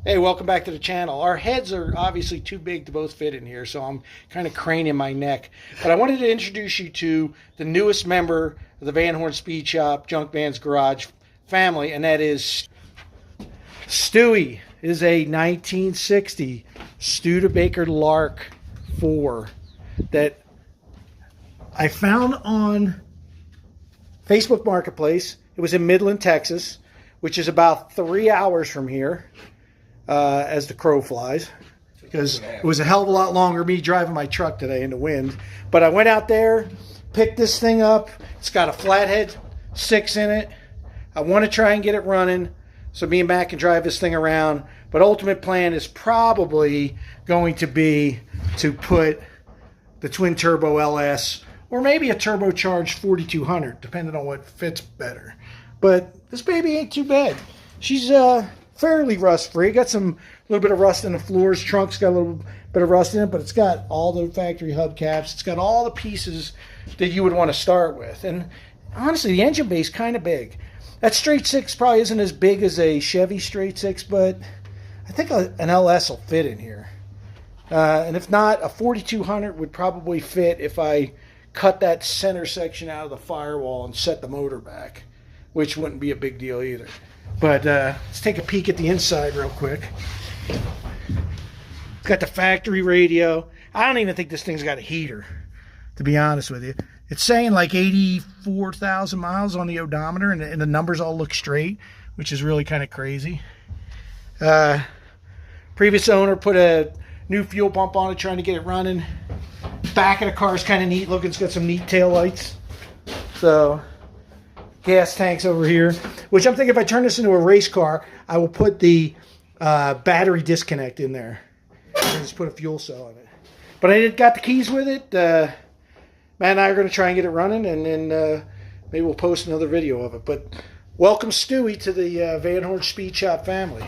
Hey, welcome back to the channel. Our heads are obviously too big to both fit in here, so I'm kind of craning my neck. But I wanted to introduce you to the newest member of the Van Horn Speed Shop Junk Vans Garage family, and that is Stewie. It is a 1960 Studebaker Lark 4 that I found on Facebook Marketplace. It was in Midland, Texas, which is about 3 hours from here. As the crow flies, because it was a hell of a lot longer me driving my truck today in the wind. But I went out there, picked this thing up. It's got a flathead 6 in it. I want to try and get it running so me and Matt can drive this thing around. But ultimate plan is probably going to be to put the twin turbo LS or maybe a turbocharged 4200, depending on what fits better. But this baby ain't too bad. She's fairly rust free. Got some little bit of rust in the floors. Trunk's got a little bit of rust in it, but it's got all the factory hubcaps. It's got all the pieces that you would want to start with. And honestly, the engine bay is kind of big. That straight six probably isn't as big as a Chevy straight six, but I think an LS will fit in here. And if not, a 4200 would probably fit if I cut that center section out of the firewall and set the motor back, which wouldn't be a big deal either. But let's take a peek at the inside real quick. It's got the factory radio. I don't even think this thing's got a heater, to be honest with you. It's saying like 84,000 miles on the odometer, and the numbers all look straight, which is really kind of crazy. Previous owner put a new fuel pump on it, trying to get it running. Back of the car is kind of neat looking. It's got some neat tail lights. So gas tanks over here, which I'm thinking if I turn this into a race car, I will put the battery disconnect in there and just put a fuel cell in it. But I got the keys with it. Matt and I are going to try and get it running, and then maybe we'll post another video of it. But welcome Stewie to the Van Horn Speed Shop family.